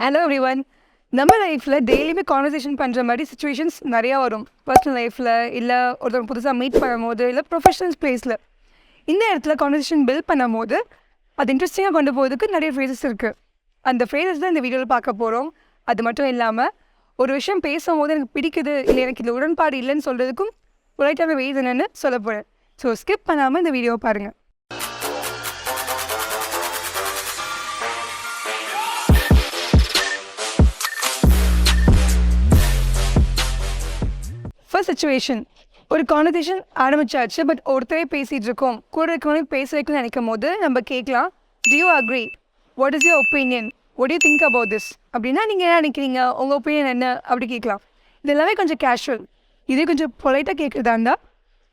Hello everyone. நம்ம லைஃப்பில் டெய்லியுமே கான்வர்சேஷன் பண்ணுற மாதிரி சுச்சுவேஷன்ஸ் நிறையா வரும். பர்சனல் லைஃப்பில் இல்லை ஒருத்தவங்க புதுசாக மீட் பண்ணும்போது இல்லை ப்ரொஃபஷனல் ஸ்பேஸில் இந்த இடத்துல கான்வர்சேஷன் பில்ட் பண்ணும் போது அது இன்ட்ரெஸ்டிங்காக கொண்டு போகிறதுக்கு நிறைய ஃப்ரேசஸ் இருக்குது. அந்த ஃப்ரேசஸ் தான் இந்த வீடியோவில் பார்க்க போகிறோம். அது மட்டும் இல்லாமல் ஒரு விஷயம் பேசும்போது எனக்கு பிடிக்குது இல்லை எனக்கு இந்த உடன்பாடு இல்லைன்னு சொல்கிறதுக்கும் ரைட்டான வேஸ் என்னென்னு சொல்ல போகிறேன். ஸோ ஸ்கிப் பண்ணாமல் இந்த வீடியோவை பாருங்கள். ஃபர்ஸ்ட் சிச்சுவேஷன், ஒரு கான்வர்சேஷன் ஆரம்பிச்சாச்சு. பட் ஒருத்தரே பேசிகிட்டு இருக்கோம், கூட இருக்கவங்க பேச வைக்கணும்னு நினைக்கும் போது நம்ம கேட்கலாம், to you agree, what is your opinion, what you think about this அப்படின்னா நீங்கள் என்ன நினைக்கிறீங்க, உங்கள் ஒப்பீனியன் என்ன அப்படி கேட்கலாம். இது எல்லாமே கொஞ்சம் கேஷுவல். இதே கொஞ்சம் பொலைட்டாக கேட்குறதா இருந்தால்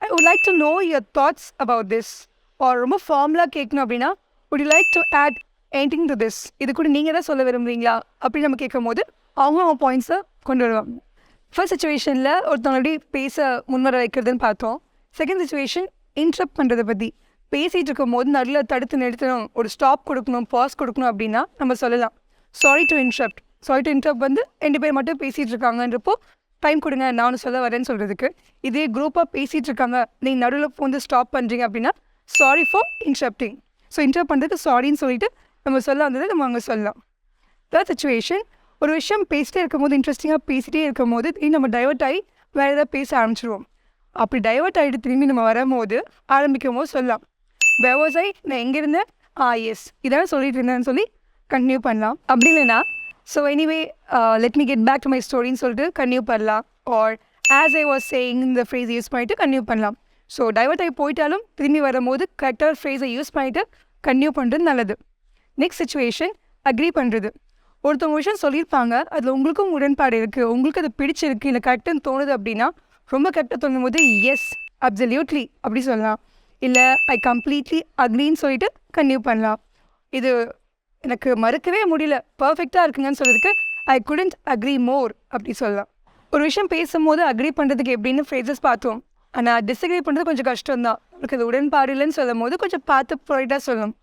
I would like to know your thoughts about this. Or ரொம்ப ஃபார்முலாக கேட்கணும் அப்படின்னா would you like to add anything to this, இது கூட நீங்கள் தான் சொல்ல விரும்புகிறீங்களா அப்படின்னு நம்ம கேட்கும் போது அவங்க பாயிண்ட்ஸை கொண்டு வருவாங்க. ஃபர்ஸ்ட் சுச்சுவேஷனில் ஒருத்தவங்க எப்படி பேச முன்வர வைக்கிறதுன்னு பார்த்தோம். செகண்ட் சுச்சுவேஷன், இன்ட்ரப்ட் பண்ணுறதை பற்றி. பேசிகிட்டு இருக்கும் போது நல்ல தடுத்து நிறுத்தணும், ஒரு ஸ்டாப் கொடுக்கணும், பாஸ் கொடுக்கணும் அப்படின்னா நம்ம சொல்லலாம் sorry to interrupt. Sorry to interrupt வந்து 2 பேர் மட்டும் பேசிகிட்டு இருக்காங்கன்றப்போ டைம் கொடுங்க நானும் சொல்ல வரேன்னு சொல்கிறதுக்கு. இதே குரூப்பாக பேசிகிட்டு இருக்காங்க, நீங்கள் நடுவில் வந்து ஸ்டாப் பண்ணுறீங்க அப்படின்னா sorry for interrupting. So interrupt பண்ணுறதுக்கு சாரின்னு சொல்லிட்டு நம்ம சொல்ல வந்ததை நம்ம அங்கே சொல்லலாம். தேர்ட் சுச்சுவேஷன், ஒரு விஷயம் பேசிட்டே இருக்கும்போது இன்ட்ரெஸ்டிங்காக பேசிகிட்டே இருக்கும் போது நம்ம டைவர்ட் ஆகி வேறு ஏதாவது பேச ஆரம்பிச்சிடுவோம். அப்படி டைவர்ட் ஆகிட்டு திரும்பி நம்ம வரும்போது ஆரம்பிக்கும் போது சொல்லலாம், வேர் வாஸ் ஐ, நான் எங்கே இருந்தேன், எஸ் இதான் சொல்லிட்டு இருந்தேன்னு சொல்லி கண்டினியூ பண்ணலாம். அப்படி இல்லைனா so anyway let me get back to my ஸ்டோரின்னு சொல்லிட்டு கண்டினியூ பண்ணலாம். Or as I was saying இந்த ஃப்ரேஸ் யூஸ் பண்ணிவிட்டு கண்டினியூ பண்ணலாம். ஸோ டைவர்ட் ஆகி போயிட்டாலும் திரும்பி வரும்போது கரெக்டாக ஃப்ரேஸை யூஸ் பண்ணிவிட்டு கண்டினியூ பண்ணுறது நல்லது. நெக்ஸ்ட் சிச்சுவேஷன், அக்ரி பண்ணுறது. ஒருத்தவங்க விஷயம் சொல்லியிருப்பாங்க, அதில் உங்களுக்கும் உடன்பாடு இருக்குது, உங்களுக்கு அது பிடிச்சிருக்கு, இல்லை கரெக்டுன்னு தோணுது அப்படின்னா ரொம்ப கரெக்டாக தோணும் போது எஸ் அப்சல்யூட்லி அப்படி சொல்லலாம். இல்லை ஐ கம்ப்ளீட்லி அக்ரின்னு சொல்லிட்டு கண்டினியூ பண்ணலாம். இது எனக்கு மறுக்கவே முடியல, பர்ஃபெக்டாக இருக்குங்கன்னு சொல்கிறதுக்கு ஐ குடண்ட் அக்ரி மோர் அப்படி சொல்லலாம். ஒரு விஷயம் பேசும்போது அக்ரி பண்ணுறதுக்கு எப்படின்னு ஃப்ரேசஸ் பார்த்தோம். ஆனால் டிஸ்அக்ரி பண்ணுறது கொஞ்சம் கஷ்டம்தான். உங்களுக்கு அது உடன்பாடு இல்லைன்னு சொல்லும் போது கொஞ்சம் பார்த்து ப்ரொவைட்டாக சொல்லணும்.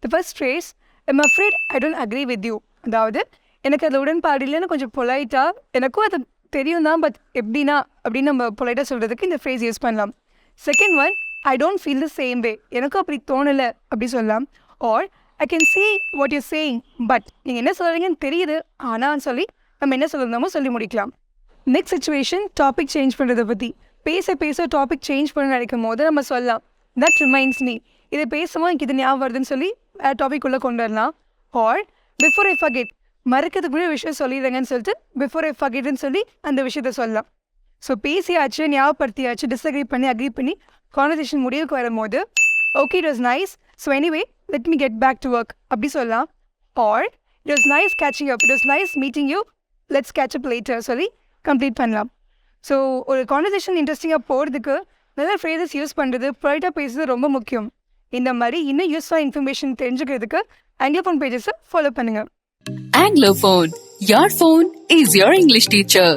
The first phrase, I'm afraid I don't agree with you. அதாவது எனக்கு அதில் உடன்பாடு இல்லைன்னு கொஞ்சம் பொலைட்டாக, எனக்கும் அது தெரியும் தான் பட் எப்படின்னா அப்படின்னு நம்ம பொலைட்டாக சொல்கிறதுக்கு இந்த ஃப்ரேஸ் யூஸ் பண்ணலாம். Second one, I don't feel the same way, எனக்கும் அப்படி தோணலை அப்படி சொல்லலாம். Or I can see what you saying, but நீங்கள் என்ன சொல்கிறீங்கன்னு தெரியுது ஆனால் சொல்லி நம்ம என்ன சொல்லியிருந்தோமோ சொல்லி முடிக்கலாம். நெக்ஸ்ட் சிச்சுவேஷன், டாபிக் சேஞ்ச் பண்ணுறதை பற்றி. பேச பேச டாபிக் சேஞ்ச் பண்ண நினைக்கும் போது நம்ம சொல்லலாம், தட் ரிமைண்ட்ஸ் மீ, இதை பேசும்போது எனக்கு இது ஞாபகம் வருதுன்னு சொல்லி டாபிக் உள்ளே கொண்டு வரலாம். ஆர் பிஃபோர் ஐ ஃபர்கெட், மறக்கிறதுக்கு முன்னாடி விஷயம் சொல்லிடுறேங்கன்னு சொல்லிட்டு பிஃபோர் ஐ ஃபர்கெட்னு சொல்லி அந்த விஷயத்த சொல்லலாம். ஸோ பேசியாச்சு, ஞாபகப்படுத்தியாச்சு, டிஸ்அக்ரி பண்ணி அக்ரி பண்ணி கான்வர்சேஷன் முடிவுக்கு வரும்போது okay it was nice, so anyway let me get back to work அப்படி சொல்லலாம். Or it was nice catching up, it was nice meeting you, let's catch up later சொல்லி complete பண்ணலாம். So ஒரு conversation இன்ட்ரெஸ்டிங்காக போகிறதுக்கு நல்ல ஃப்ரேசஸ் யூஸ் பண்ணுறது, ப்ரைட்டாக பேசுறது ரொம்ப முக்கியம். இந்த மாதிரி இன்னும் யூஸ்ஃபுல்லாக இன்ஃபர்மேஷன் தெரிஞ்சுக்கிறதுக்கு ஆங்கிலோஃபோன் பேஜஸை ஃபாலோ பண்ணுங்கள். Anglophone, your phone is your English teacher.